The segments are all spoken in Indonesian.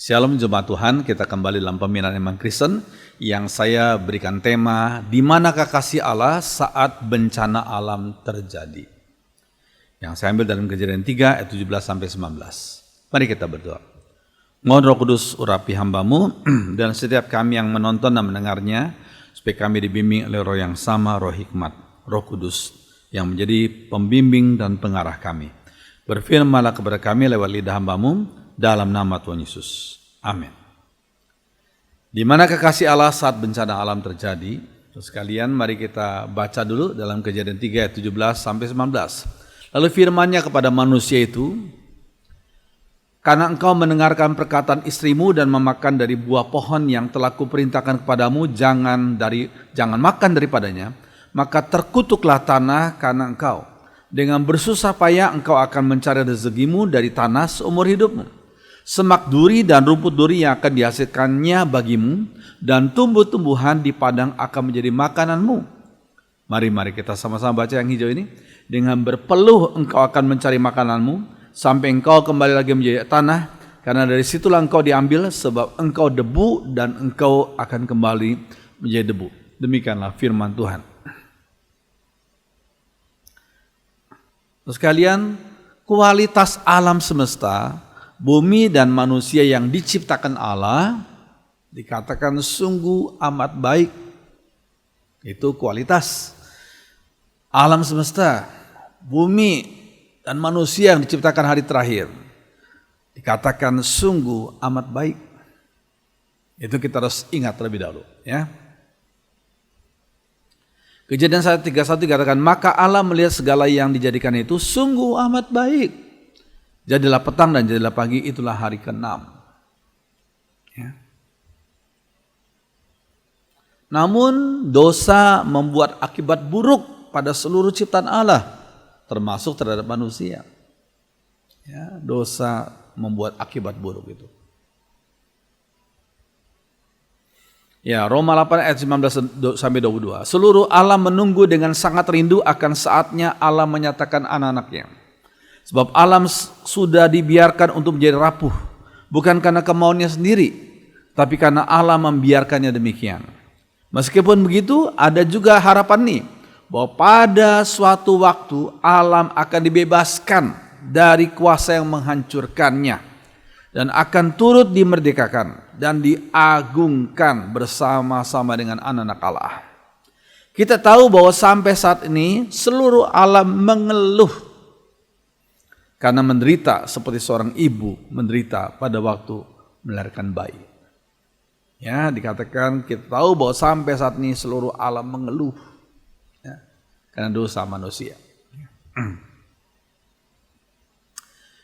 Shalom Jemaat Tuhan, kita kembali dalam pembinaan iman Kristen yang saya berikan tema di manakah kasih Allah saat bencana alam terjadi. Yang saya ambil dalam Kejadian 3 ayat 17 sampai 19. Mari kita berdoa. Mohon Roh Kudus urapi hamba-Mu dan setiap kami yang menonton dan mendengarnya supaya kami dibimbing oleh Roh yang sama, Roh hikmat, Roh Kudus yang menjadi pembimbing dan pengarah kami. Berfirmanlah kepada kami lewat lidah hamba-Mu dalam nama Tuhan Yesus. Amin. Di manakah kasih Allah saat bencana alam terjadi? Terus sekalian mari kita baca dulu dalam Kejadian 3 ayat 17 sampai 19. Lalu firman-Nya kepada manusia itu, karena engkau mendengarkan perkataan istrimu dan memakan dari buah pohon yang telah kuperintahkan kepadamu, jangan makan daripadanya, maka terkutuklah tanah karena engkau. Dengan bersusah payah engkau akan mencari rezekimu dari tanah seumur hidupmu. Semak duri dan rumput duri yang akan dihasilkannya bagimu, dan tumbuh-tumbuhan di padang akan menjadi makananmu. Mari kita sama-sama baca yang hijau ini. Dengan berpeluh engkau akan mencari makananmu, sampai engkau kembali lagi menjadi tanah, karena dari situlah engkau diambil, sebab engkau debu dan engkau akan kembali menjadi debu. Demikianlah firman Tuhan. Terus kalian, kualitas alam semesta, bumi dan manusia yang diciptakan Allah dikatakan sungguh amat baik. Itu kualitas alam semesta, bumi dan manusia yang diciptakan hari terakhir dikatakan sungguh amat baik. Itu kita harus ingat terlebih dahulu, ya. Kejadian 1:31 dikatakan, maka Allah melihat segala yang dijadikan itu sungguh amat baik. Jadilah petang dan jadilah pagi, itulah hari ke-6. Ya. Namun dosa membuat akibat buruk pada seluruh ciptaan Allah, termasuk terhadap manusia. Ya, dosa membuat akibat buruk itu. Ya, Roma 8 ayat 19 sampai 22. Seluruh alam menunggu dengan sangat rindu akan saatnya Allah menyatakan anak-anaknya. Sebab alam sudah dibiarkan untuk menjadi rapuh, bukan karena kemauannya sendiri, tapi karena Allah membiarkannya demikian. Meskipun begitu, ada juga harapan nih, bahwa pada suatu waktu alam akan dibebaskan dari kuasa yang menghancurkannya, dan akan turut dimerdekakan dan diagungkan bersama-sama dengan anak-anak Allah. Kita tahu bahwa sampai saat ini seluruh alam mengeluh karena menderita seperti seorang ibu menderita pada waktu melahirkan bayi. Ya, dikatakan kita tahu bahwa sampai saat ini seluruh alam mengeluh, ya, karena dosa manusia.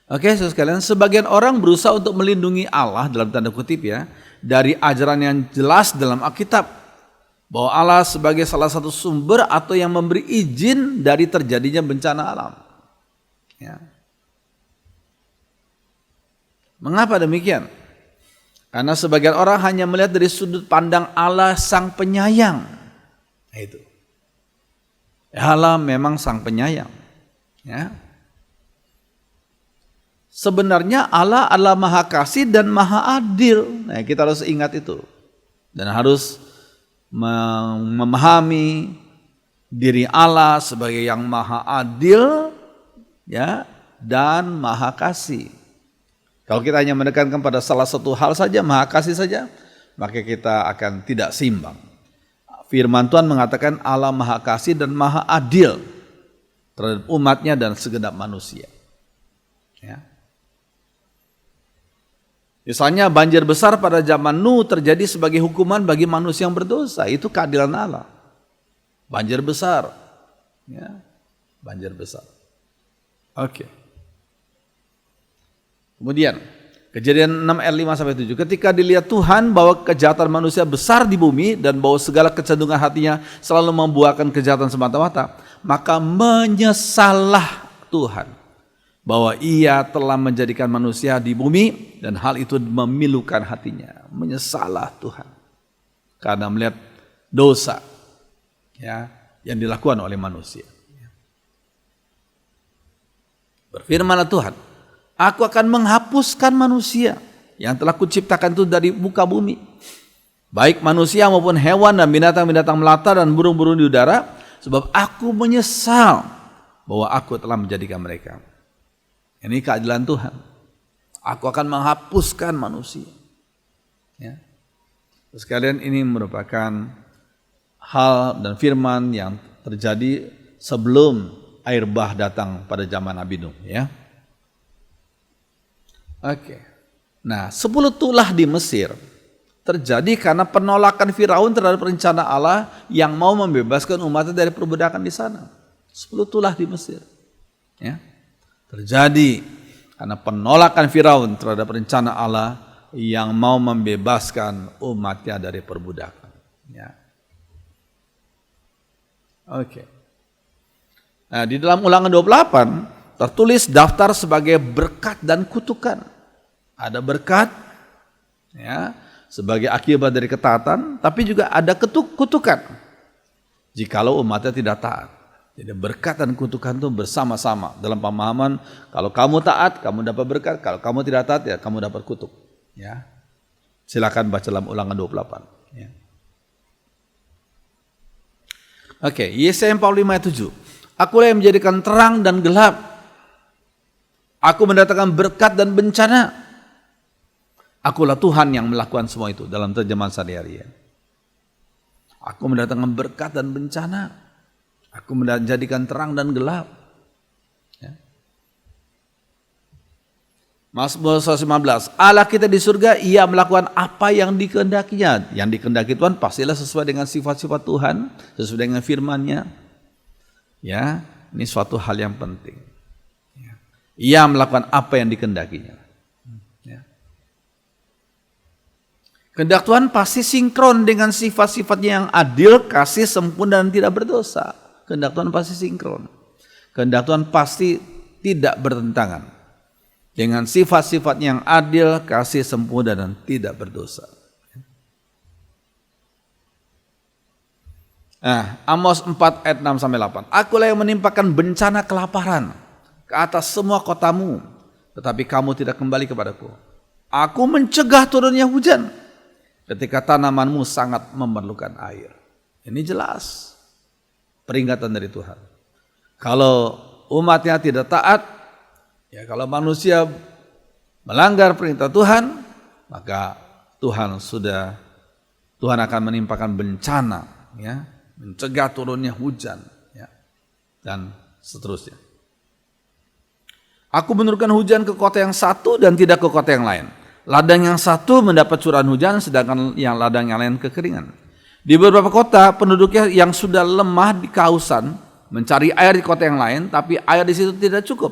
Oke, saudara sekalian, sebagian orang berusaha untuk melindungi Allah dalam tanda kutip ya dari ajaran yang jelas dalam Alkitab bahwa Allah sebagai salah satu sumber atau yang memberi izin dari terjadinya bencana alam. Ya. Mengapa demikian? Karena sebagian orang hanya melihat dari sudut pandang Allah sang penyayang. Nah, itu. Allah memang sang penyayang. Ya. Sebenarnya Allah adalah maha kasih dan maha adil. Nah, kita harus ingat itu. Dan harus memahami diri Allah sebagai yang maha adil, ya, dan maha kasih. Kalau kita hanya menekankan pada salah satu hal saja, maha kasih saja, maka kita akan tidak seimbang. Firman Tuhan mengatakan Allah maha kasih dan maha adil terhadap umatnya dan segenap manusia. Ya. Misalnya banjir besar pada zaman Nuh terjadi sebagai hukuman bagi manusia yang berdosa. Itu keadilan Allah. Banjir besar. Ya. Banjir besar. Oke. Kemudian Kejadian 6 ayat 5 sampai 7. Ketika dilihat Tuhan bahwa kejahatan manusia besar di bumi dan bahwa segala kecenderungan hatinya selalu membuahkan kejahatan semata-mata, maka menyesallah Tuhan bahwa Ia telah menjadikan manusia di bumi dan hal itu memilukan hatinya. Menyesallah Tuhan karena melihat dosa, ya, yang dilakukan oleh manusia. Berfirmanlah Tuhan, Aku akan menghapuskan manusia yang telah kuciptakan itu dari muka bumi, baik manusia maupun hewan dan binatang-binatang melata dan burung-burung di udara, sebab aku menyesal bahwa aku telah menjadikan mereka. Ini keadilan Tuhan. Aku akan menghapuskan manusia. Ya. Sekalian, ini merupakan hal dan firman yang terjadi sebelum air bah datang pada zaman Nabi Nuh. Ya. Oke. Nah, 10 tulah di Mesir terjadi karena penolakan Firaun terhadap rencana Allah yang mau membebaskan umatnya dari perbudakan di sana. 10 tulah di Mesir. Ya. Terjadi karena penolakan Firaun terhadap rencana Allah yang mau membebaskan umatnya dari perbudakan. Ya. Oke. Nah, di dalam Ulangan 28 tertulis daftar sebagai berkat dan kutukan. Ada berkat, ya, sebagai akibat dari ketaatan, tapi juga ada kutukan jikalau umatnya tidak taat. Jadi berkat dan kutukan itu bersama-sama dalam pemahaman, kalau kamu taat kamu dapat berkat, kalau kamu tidak taat ya kamu dapat kutuk. Ya, silakan baca dalam Ulangan 28. Ya. Oke, Yesaya 45 ayat 7. Akulah yang menjadikan terang dan gelap. Aku mendatangkan berkat dan bencana. Akulah Tuhan yang melakukan semua itu dalam terjemahan sehari-hari. Aku mendatangkan berkat dan bencana. Aku menjadikan terang dan gelap. Ya. Mazmur 115. Allah kita di surga, Ia melakukan apa yang dikehendakinya. Yang dikehendaki Tuhan pastilah sesuai dengan sifat-sifat Tuhan, sesuai dengan firman-Nya. Ya, ini suatu hal yang penting. Ya. Ia melakukan apa yang dikehendakinya. Ya. Kehendak Tuhan pasti sinkron dengan sifat-sifatnya yang adil, kasih, sempurna, dan tidak berdosa. Kehendak Tuhan pasti sinkron. Kehendak Tuhan pasti tidak bertentangan dengan sifat-sifatnya yang adil, kasih, sempurna, dan tidak berdosa. Nah, Amos 4 ayat 6-8. Akulah yang menimpakan bencana kelaparan ke atas semua kotamu, tetapi kamu tidak kembali kepadaku. Aku mencegah turunnya hujan ketika tanamanmu sangat memerlukan air. Ini jelas peringatan dari Tuhan. Kalau umatnya tidak taat, ya kalau manusia melanggar perintah Tuhan, maka Tuhan akan menimpakan bencana, ya, mencegah turunnya hujan, ya, dan seterusnya. Aku menurunkan hujan ke kota yang satu dan tidak ke kota yang lain. Ladang yang satu mendapat curahan hujan, sedangkan yang ladang yang lain kekeringan. Di beberapa kota penduduknya yang sudah lemah di kehausan mencari air di kota yang lain, tapi air di situ tidak cukup.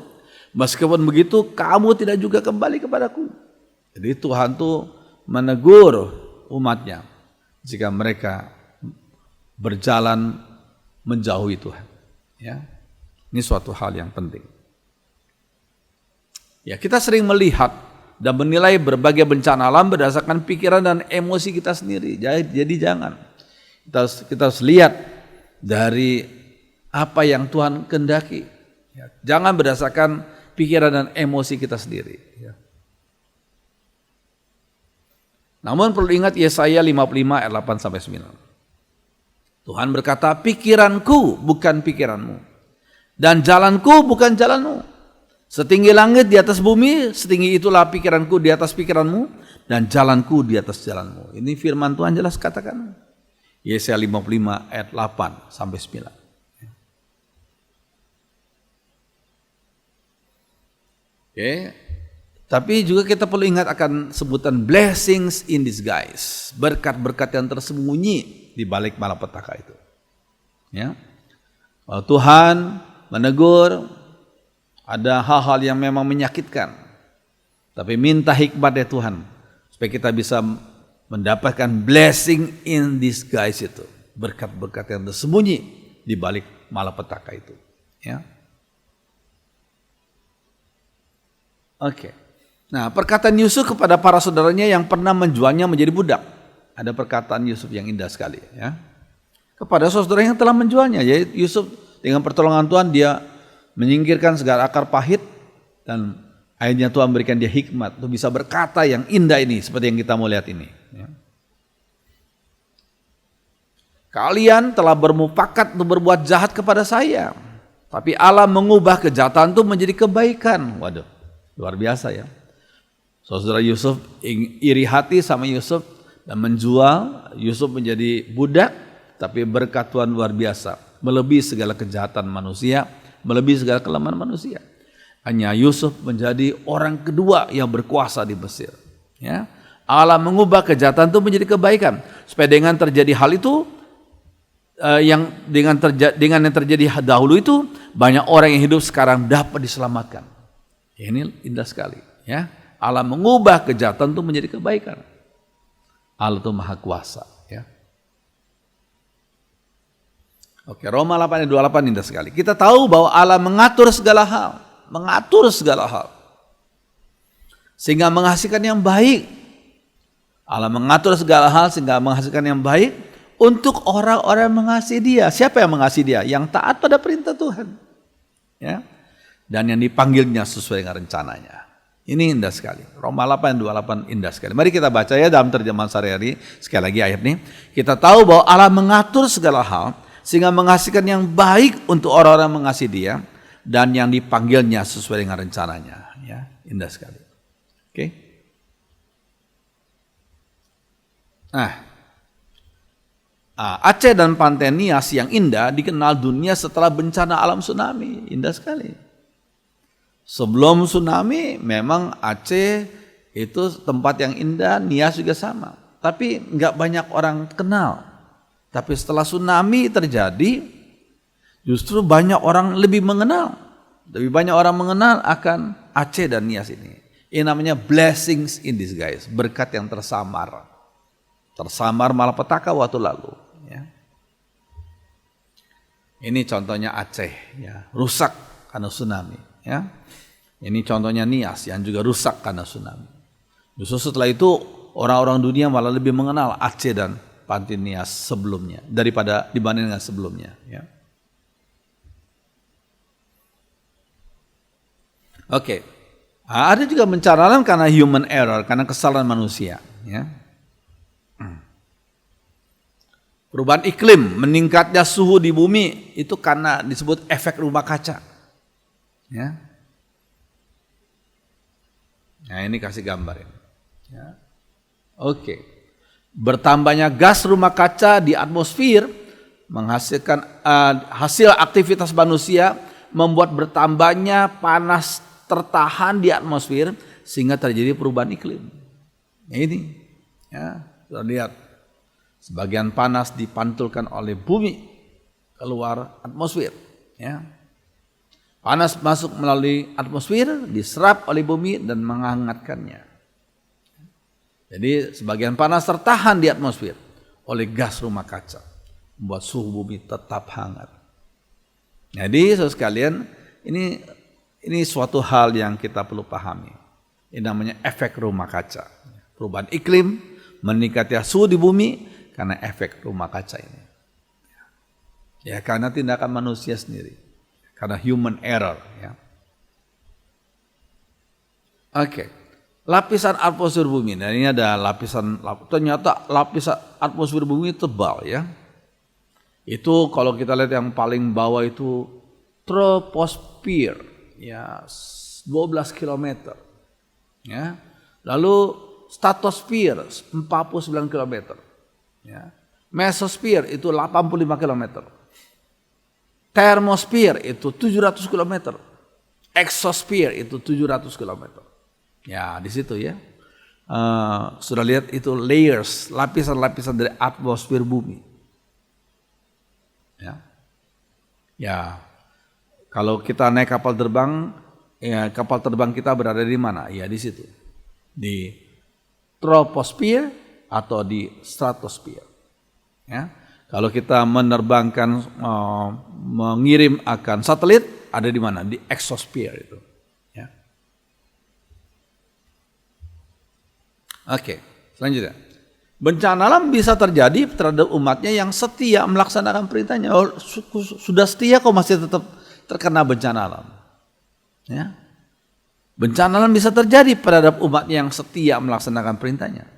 Meskipun begitu, kamu tidak juga kembali kepadaku. Jadi Tuhan tuh menegur umatnya jika mereka berjalan menjauhi Tuhan. Ya, ini suatu hal yang penting. Ya, kita sering melihat dan menilai berbagai bencana alam berdasarkan pikiran dan emosi kita sendiri. Jadi jangan. Kita harus lihat dari apa yang Tuhan kehendaki. Ya, jangan berdasarkan pikiran dan emosi kita sendiri. Ya. Namun perlu ingat Yesaya 55 ayat 8-9. Tuhan berkata, pikiranku bukan pikiranmu, dan jalanku bukan jalanmu. Setinggi langit di atas bumi, setinggi itulah pikiranku di atas pikiranmu, dan jalanku di atas jalanmu. Ini firman Tuhan jelas katakan. Yesaya 55 ayat 8-9. Oke. Tapi juga kita perlu ingat akan sebutan blessings in disguise, berkat-berkat yang tersembunyi di balik malapetaka itu. Ya. Kalau Tuhan menegur, ada hal-hal yang memang menyakitkan, tapi minta hikmat dari Tuhan supaya kita bisa mendapatkan blessing in disguise itu, berkat-berkat yang tersembunyi di balik malapetaka itu. Ya. Oke. Nah, perkataan Yusuf kepada para saudaranya yang pernah menjualnya menjadi budak. Ada perkataan Yusuf yang indah sekali, ya. Kepada saudara yang telah menjualnya, ya, Yusuf dengan pertolongan Tuhan dia menyingkirkan segala akar pahit dan Akhirnya Tuhan berikan dia hikmat untuk bisa berkata yang indah ini, seperti yang kita mau lihat ini. Ya. Kalian telah bermufakat untuk berbuat jahat kepada saya, tapi Allah mengubah kejahatan itu menjadi kebaikan. Waduh, luar biasa ya. Saudara Yusuf iri hati sama Yusuf dan menjual Yusuf menjadi budak, tapi berkat Tuhan luar biasa, melebihi segala kejahatan manusia, melebihi segala kelemahan manusia. Hanya Yusuf menjadi orang kedua yang berkuasa di Mesir. Ya. Allah mengubah kejahatan itu menjadi kebaikan. Supaya dengan terjadi hal itu, dengan yang terjadi dahulu itu, banyak orang yang hidup sekarang dapat diselamatkan. Ini indah sekali. Ya. Allah mengubah kejahatan itu menjadi kebaikan. Allah itu maha kuasa. Ya. Oke, Roma 8 ayat 28 indah sekali. Kita tahu bahwa Allah mengatur segala hal. Sehingga menghasilkan yang baik. Allah mengatur segala hal sehingga menghasilkan yang baik untuk orang-orang yang mengasihi dia. Siapa yang mengasihi dia? Yang taat pada perintah Tuhan. Ya. Dan yang dipanggilnya sesuai dengan rencananya. Ini indah sekali. Roma 8 28 indah sekali. Mari kita baca ya dalam terjemahan sehari-hari. Sekali lagi ayat ini. Kita tahu bahwa Allah mengatur segala hal sehingga menghasilkan yang baik untuk orang-orang yang mengasihi dia dan yang dipanggilnya sesuai dengan rencananya. Ya, indah sekali. Oke. Aceh dan Pantai Nias yang indah dikenal dunia setelah bencana alam tsunami. Indah sekali. Sebelum tsunami memang Aceh itu tempat yang indah, Nias juga sama. Tapi nggak banyak orang kenal. Tapi setelah tsunami terjadi, justru banyak orang lebih mengenal. Lebih banyak orang mengenal akan Aceh dan Nias ini. Ini namanya blessings in disguise. Berkat yang tersamar. Tersamar malapetaka waktu lalu. Ya. Ini contohnya Aceh. Ya. Rusak karena tsunami. Ya. Ini contohnya Nias yang juga rusak karena tsunami. Justru setelah itu orang-orang dunia malah lebih mengenal Aceh dan Pantai Nias sebelumnya daripada dibanding dengan sebelumnya. Ya. Oke, ada juga bencana alam karena human error, karena kesalahan manusia. Ya. Perubahan iklim, meningkatnya suhu di bumi itu karena disebut efek rumah kaca. Ya. Nah ini kasih gambar ini. Ya. Oke. Bertambahnya gas rumah kaca di atmosfer menghasilkan hasil aktivitas manusia membuat bertambahnya panas tertahan di atmosfer sehingga terjadi perubahan iklim. Nah, ini ya, sudah lihat sebagian panas dipantulkan oleh bumi keluar atmosfer. Ya. Panas masuk melalui atmosfer, diserap oleh bumi dan menghangatkannya. Jadi sebagian panas tertahan di atmosfer oleh gas rumah kaca, membuat suhu bumi tetap hangat. Jadi saudara sekalian, ini suatu hal yang kita perlu pahami. Ini namanya efek rumah kaca. Perubahan iklim, meningkatnya suhu di bumi karena efek rumah kaca ini. Ya karena tindakan manusia sendiri, karena human error. Ya. Oke. Lapisan atmosfer bumi. Nah ini ada ternyata lapisan atmosfer bumi tebal ya. Itu kalau kita lihat yang paling bawah itu troposfer ya 12 km. Ya. Lalu stratosfer 49 km. Ya. Mesosfer itu 85 km. Termosfer itu 700 km. Exosfer itu 700 km. Ya di situ ya sudah lihat itu layers, lapisan-lapisan dari atmosfer bumi. Ya kalau kita naik kapal terbang, ya kapal terbang kita berada di mana? Ya di situ, di troposfer atau di stratosfer. Ya kalau kita menerbangkan, mengirim akan satelit ada di mana? Di exosfer itu. Oke, selanjutnya. Bencana alam bisa terjadi terhadap umatnya yang setia melaksanakan perintahnya. Oh, sudah setia kok masih tetap terkena bencana alam. Ya. Bencana alam bisa terjadi terhadap umat yang setia melaksanakan perintahnya.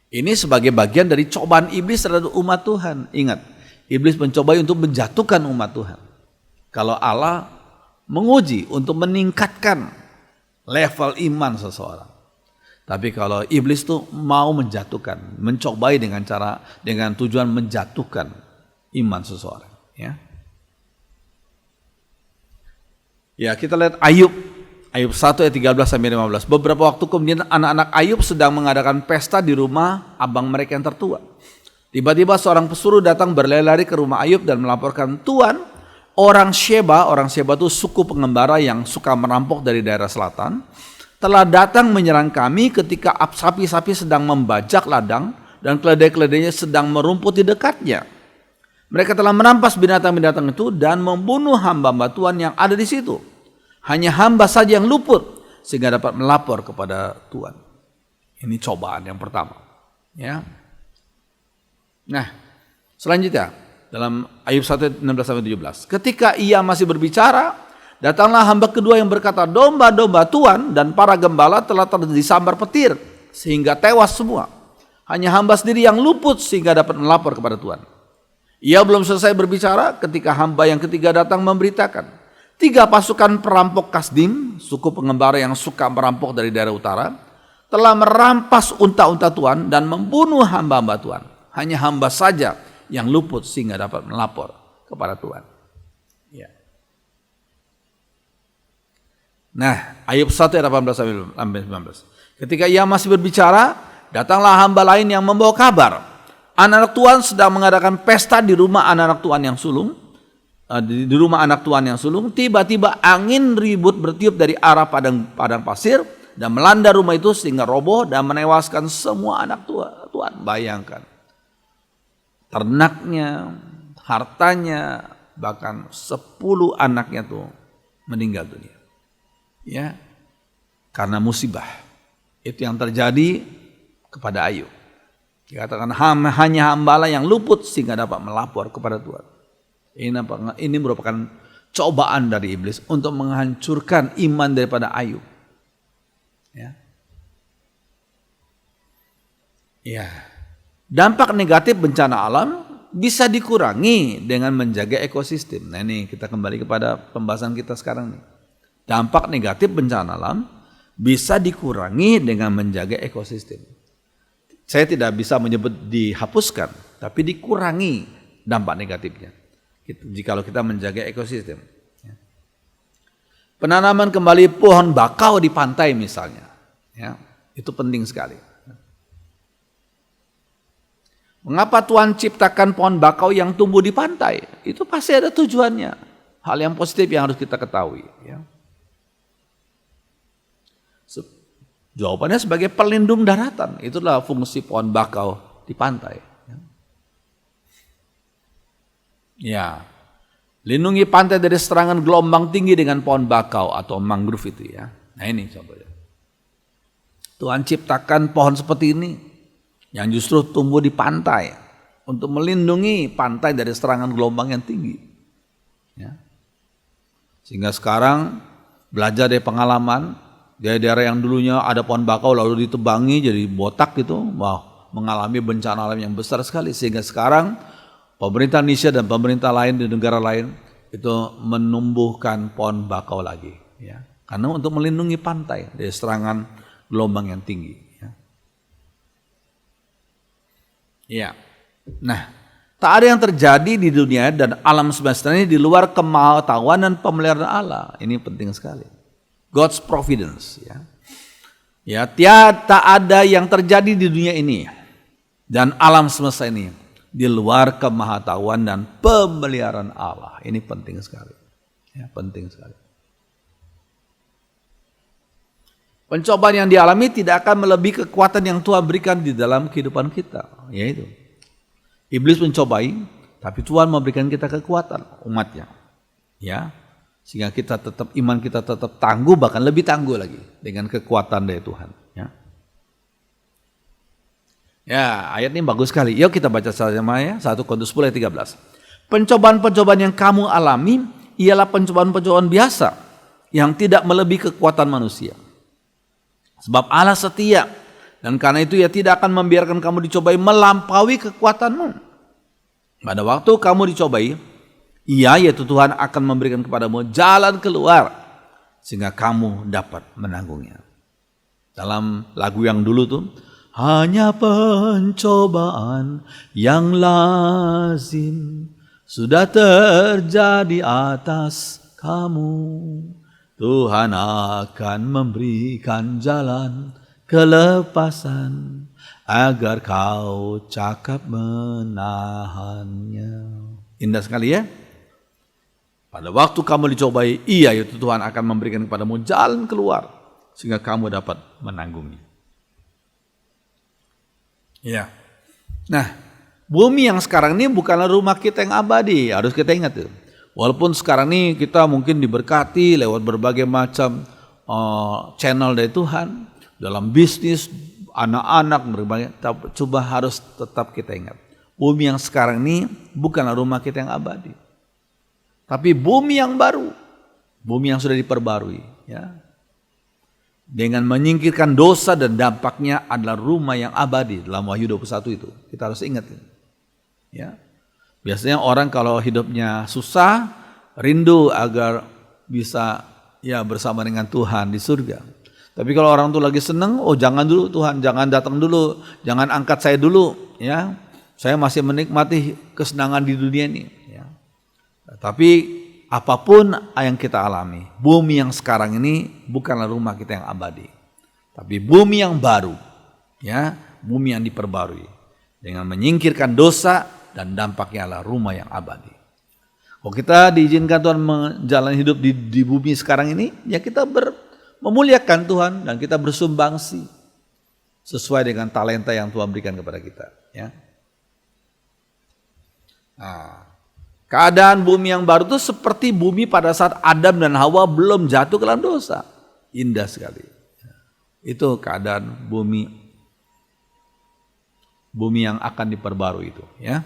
Ini sebagai bagian dari cobaan iblis terhadap umat Tuhan. Ingat, iblis mencoba untuk menjatuhkan umat Tuhan. Kalau Allah menguji untuk meningkatkan level iman seseorang. Tapi kalau iblis tuh mau menjatuhkan, mencobai dengan tujuan menjatuhkan iman seseorang. Ya, kita lihat Ayub 1 ayat 13 sampai 15. Beberapa waktu kemudian anak-anak Ayub sedang mengadakan pesta di rumah abang mereka yang tertua. Tiba-tiba seorang pesuruh datang berlari-lari ke rumah Ayub dan melaporkan, "Tuan, orang Sheba itu suku pengembara yang suka merampok dari daerah selatan, telah datang menyerang kami ketika sapi-sapi sedang membajak ladang dan keledai-keledainya sedang merumput di dekatnya. Mereka telah merampas binatang-binatang itu dan membunuh hamba-hamba Tuhan yang ada di situ. Hanya hamba saja yang luput sehingga dapat melapor kepada Tuhan." Ini cobaan yang pertama. Ya. Nah, selanjutnya dalam Ayub 1 16-17. Ketika ia masih berbicara, datanglah hamba kedua yang berkata, "Domba-domba Tuhan dan para gembala telah disambar petir sehingga tewas semua. Hanya hamba sendiri yang luput sehingga dapat melapor kepada Tuhan." Ia belum selesai berbicara ketika hamba yang ketiga datang memberitakan, 3 pasukan perampok Kasdim, suku pengembara yang suka merampok dari daerah utara, telah merampas unta-unta Tuhan dan membunuh hamba-hamba Tuhan. Hanya hamba saja yang luput sehingga dapat melapor kepada Tuhan. Ya. Nah, Ayub 1 ayat 18-19. Ketika ia masih berbicara, datanglah hamba lain yang membawa kabar. Anak-anak Tuhan sedang mengadakan pesta di rumah anak-anak Tuhan yang sulung. Di rumah anak Tuhan yang sulung, tiba-tiba angin ribut bertiup dari arah padang pasir dan melanda rumah itu sehingga roboh dan menewaskan semua anak Tuhan. Bayangkan, ternaknya, hartanya, bahkan 10 anaknya tuh meninggal dunia. Ya, karena musibah itu yang terjadi kepada Ayub. Dikatakan hanya hambalah yang luput sehingga dapat melapor kepada Tuhan. Ini merupakan cobaan dari iblis untuk menghancurkan iman daripada Ayub. Ya. Dampak negatif bencana alam bisa dikurangi dengan menjaga ekosistem. Nah, ini kita kembali kepada pembahasan kita sekarang nih. Dampak negatif bencana alam bisa dikurangi dengan menjaga ekosistem. Saya tidak bisa menyebut dihapuskan, tapi dikurangi dampak negatifnya. Jikalau kita menjaga ekosistem. Penanaman kembali pohon bakau di pantai misalnya, itu penting sekali. Mengapa Tuhan ciptakan pohon bakau yang tumbuh di pantai? Itu pasti ada tujuannya. Hal yang positif yang harus kita ketahui. Jawabannya sebagai pelindung daratan. Itulah fungsi pohon bakau di pantai. Ya, lindungi pantai dari serangan gelombang tinggi dengan pohon bakau atau mangrove itu ya. Nah ini coba ya. Tuhan ciptakan pohon seperti ini yang justru tumbuh di pantai untuk melindungi pantai dari serangan gelombang yang tinggi. Ya. Sehingga sekarang belajar dari pengalaman daerah-daerah yang dulunya ada pohon bakau lalu ditebangi jadi botak gitu, mengalami bencana alam yang besar sekali sehingga sekarang pemerintah Indonesia dan pemerintah lain di negara lain itu menumbuhkan pohon bakau lagi, ya, karena untuk melindungi pantai dari serangan gelombang yang tinggi. Ya, nah, tak ada yang terjadi di dunia dan alam semesta ini di luar kemauan dan pemeliharaan Allah. Ini penting sekali. God's providence, ya. Ya, tak ada yang terjadi di dunia ini dan alam semesta ini di luar kemahatauan dan pemeliharaan Allah. Ini penting sekali. Ya, penting sekali. Pencobaan yang dialami tidak akan melebihi kekuatan yang Tuhan berikan di dalam kehidupan kita. Yaitu, iblis mencobai, tapi Tuhan memberikan kita kekuatan umatnya. Ya, sehingga kita tetap iman kita tetap tangguh, bahkan lebih tangguh lagi dengan kekuatan dari Tuhan. Ya, ayat ini bagus sekali. Yuk kita baca sama ya. 1 Korintus 10 ayat 13. Pencobaan-pencobaan yang kamu alami ialah pencobaan-pencobaan biasa yang tidak melebihi kekuatan manusia. Sebab Allah setia, dan karena itu Ia tidak akan membiarkan kamu dicobai melampaui kekuatanmu. Pada waktu kamu dicobai, Ia, yaitu Tuhan, akan memberikan kepadamu jalan keluar sehingga kamu dapat menanggungnya. Dalam lagu yang dulu tuh, hanya pencobaan yang lazim sudah terjadi atas kamu. Tuhan akan memberikan jalan kelepasan agar kau cakap menahannya. Indah sekali ya. Pada waktu kamu dicobai, Ia, yaitu Tuhan, akan memberikan kepadamu jalan keluar sehingga kamu dapat menanggungnya. Ya. Nah, bumi yang sekarang ini bukanlah rumah kita yang abadi, harus kita ingat itu. Walaupun sekarang ini kita mungkin diberkati lewat berbagai macam channel dari Tuhan, dalam bisnis, anak-anak, berbagai, coba harus tetap kita ingat. Bumi yang sekarang ini bukanlah rumah kita yang abadi. Tapi bumi yang baru, bumi yang sudah diperbarui. Ya. Dengan menyingkirkan dosa dan dampaknya adalah rumah yang abadi dalam Wahyu 21 itu. Kita harus ingat ini. Ya. Biasanya orang kalau hidupnya susah, rindu agar bisa ya bersama dengan Tuhan di surga. Tapi kalau orang tuh lagi senang, oh jangan dulu Tuhan, jangan datang dulu, jangan angkat saya dulu, ya. Saya masih menikmati kesenangan di dunia ini. Ya. Tapi apapun yang kita alami, bumi yang sekarang ini bukanlah rumah kita yang abadi, tapi bumi yang baru, ya, bumi yang diperbarui dengan menyingkirkan dosa. Dan dampaknya adalah rumah yang abadi. Kalau kita diizinkan Tuhan menjalani hidup di bumi sekarang ini, ya kita memuliakan Tuhan dan kita bersumbangsi sesuai dengan talenta yang Tuhan berikan kepada kita. Ya. Nah, keadaan bumi yang baru itu seperti bumi pada saat Adam dan Hawa belum jatuh ke dalam dosa. Indah sekali. Itu keadaan bumi yang akan diperbarui itu. Ya.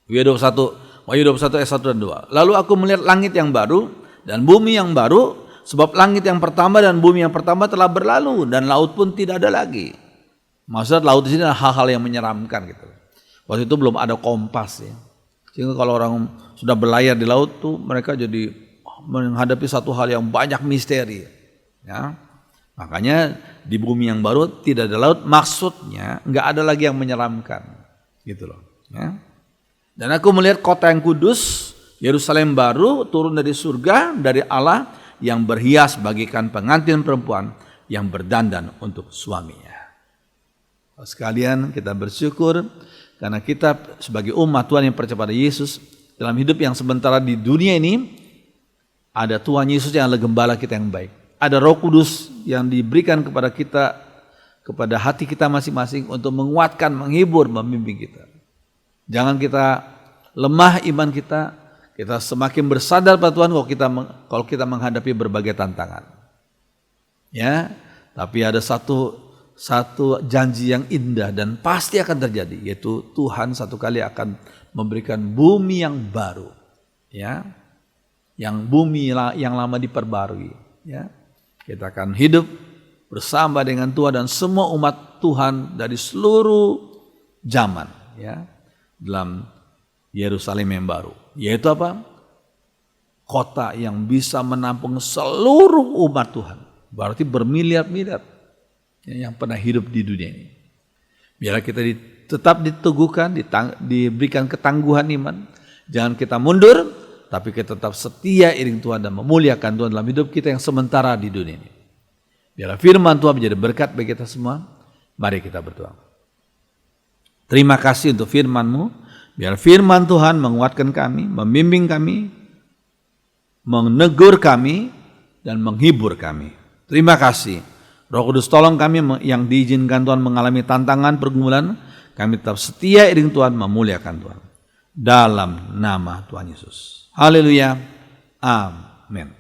Wahyu 21 ayat 1 dan 2. Lalu aku melihat langit yang baru dan bumi yang baru, sebab langit yang pertama dan bumi yang pertama telah berlalu dan laut pun tidak ada lagi. Maksudnya laut di sini adalah hal-hal yang menyeramkan gitu. Waktu itu belum ada kompas ya. Sehingga kalau orang sudah berlayar di laut tuh mereka jadi menghadapi satu hal yang banyak misteri. Ya. Makanya di bumi yang baru tidak ada laut, maksudnya nggak ada lagi yang menyeramkan, gitu loh. Ya. Dan aku melihat kota yang kudus, Yerusalem baru turun dari surga, dari Allah yang berhias bagaikan pengantin perempuan yang berdandan untuk suaminya. Sekalian kita bersyukur karena kita sebagai umat Tuhan yang percaya pada Yesus dalam hidup yang sementara di dunia ini ada Tuhan Yesus yang adalah gembala kita yang baik. Ada Roh Kudus yang diberikan kepada kita, kepada hati kita masing-masing untuk menguatkan, menghibur, membimbing kita. Jangan kita lemah iman kita semakin bersadar pada Tuhan kalau kita menghadapi berbagai tantangan. Ya, tapi ada satu janji yang indah dan pasti akan terjadi, yaitu Tuhan satu kali akan memberikan bumi yang baru, ya, yang bumi yang lama diperbarui. Ya, kita akan hidup bersama dengan Tuhan dan semua umat Tuhan dari seluruh zaman, ya, dalam Yerusalem yang baru, yaitu apa? Kota yang bisa menampung seluruh umat Tuhan, berarti bermiliar-miliar yang pernah hidup di dunia ini. Biarlah kita tetap diteguhkan, diberikan ketangguhan iman, jangan kita mundur, tapi kita tetap setia iring Tuhan dan memuliakan Tuhan dalam hidup kita yang sementara di dunia ini. Biarlah firman Tuhan menjadi berkat bagi kita semua. Mari kita berdoa. Terima kasih untuk firman-Mu. Biar firman Tuhan menguatkan kami, membimbing kami, menegur kami, dan menghibur kami. Terima kasih. Roh Kudus tolong kami yang diizinkan Tuhan mengalami tantangan, pergumulan. Kami tetap setia iring Tuhan, memuliakan Tuhan. Dalam nama Tuhan Yesus. Haleluya. Amin.